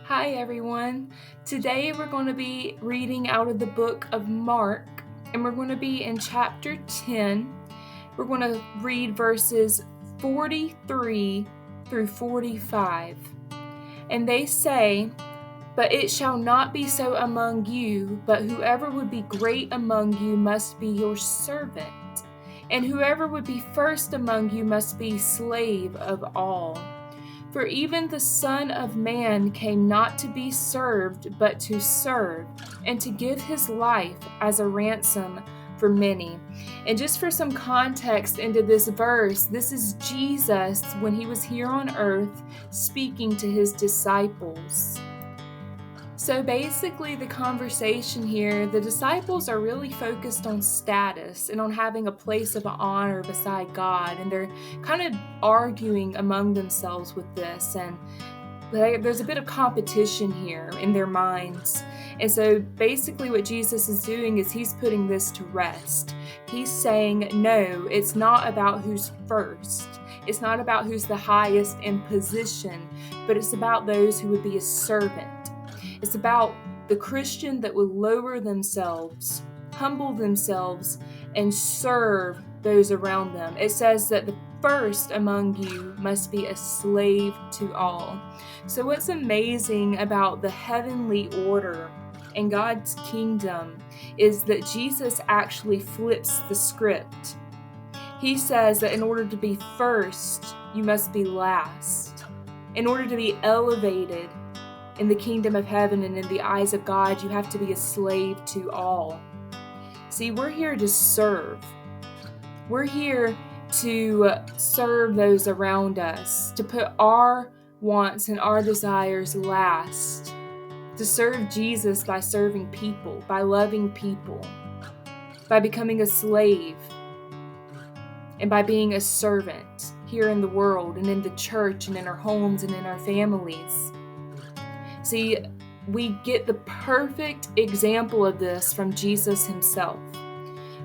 Hi everyone. Today we're going to be reading out of the book of Mark, and we're going to be in chapter 10. We're going to read verses 43 through 45. And they say, "But it shall not be so among you, but whoever would be great among you must be your servant, and whoever would be first among you must be slave of all. For even the Son of Man came not to be served, but to serve, and to give his life as a ransom for many." And just for some context into this verse, this is Jesus when he was here on earth speaking to his disciples. So basically, the conversation here, the disciples are really focused on status and on having a place of honor beside God, and they're kind of arguing among themselves with this, and there's a bit of competition here in their minds. And so basically what Jesus is doing is he's putting this to rest. He's saying, no, it's not about who's first. It's not about who's the highest in position, but it's about those who would be a servant. It's about the Christian that would lower themselves, humble themselves, and serve those around them. It says that the first among you must be a slave to all. So what's amazing about the heavenly order and God's kingdom is that Jesus actually flips the script. He says that in order to be first, you must be last. In order to be elevated in the kingdom of heaven and in the eyes of God, you have to be a slave to all. See, we're here to serve. We're here to serve those around us, to put our wants and our desires last, to serve Jesus by serving people, by loving people, by becoming a slave, and by being a servant here in the world and in the church and in our homes and in our families. See, we get the perfect example of this from Jesus himself.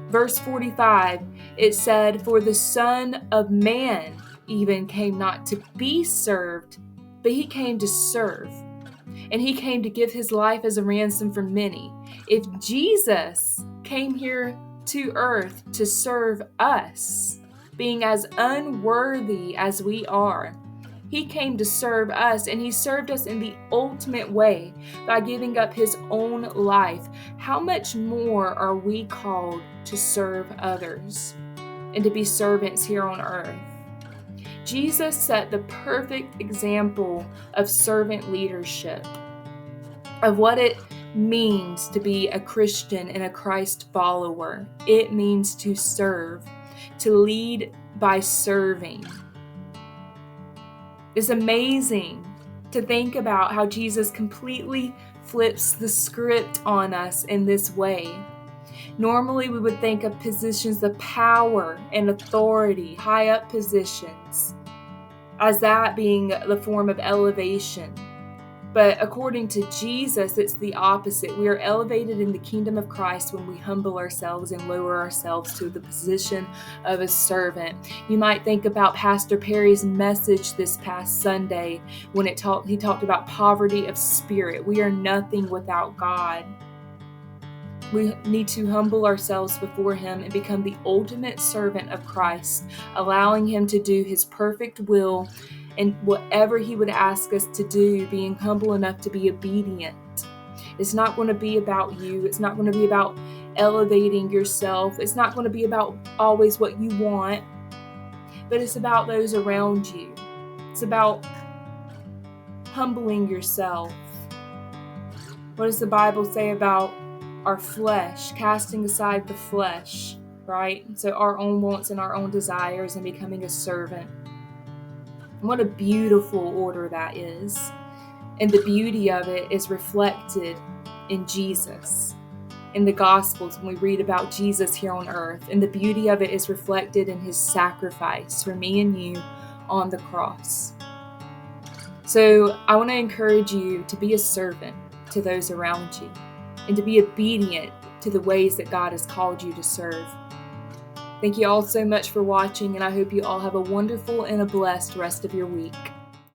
Verse 45, it said, "For the Son of Man even came not to be served, but he came to serve. And he came to give his life as a ransom for many." If Jesus came here to earth to serve us, being as unworthy as we are, he came to serve us, and he served us in the ultimate way by giving up his own life. How much more are we called to serve others and to be servants here on earth? Jesus set the perfect example of servant leadership, of what it means to be a Christian and a Christ follower. It means to serve, to lead by serving. It's amazing to think about how Jesus completely flips the script on us in this way. Normally, we would think of positions of power and authority, high up positions, as that being the form of elevation. But according to Jesus, it's the opposite. We are elevated in the kingdom of Christ when we humble ourselves and lower ourselves to the position of a servant. You might think about Pastor Perry's message this past Sunday when he talked about poverty of spirit. We are nothing without God. We need to humble ourselves before him and become the ultimate servant of Christ, allowing him to do his perfect will and whatever he would ask us to do, being humble enough to be obedient. It's not going to be about you. It's not going to be about elevating yourself. It's not going to be about always what you want, but it's about those around you. It's about humbling yourself. What does the Bible say about our flesh, casting aside the flesh, right? So our own wants and our own desires and becoming a servant. What a beautiful order that is. And the beauty of it is reflected in Jesus, in the Gospels when we read about Jesus here on earth. And the beauty of it is reflected in his sacrifice for me and you on the cross. So I want to encourage you to be a servant to those around you and to be obedient to the ways that God has called you to serve. Thank you all so much for watching, and I hope you all have a wonderful and a blessed rest of your week.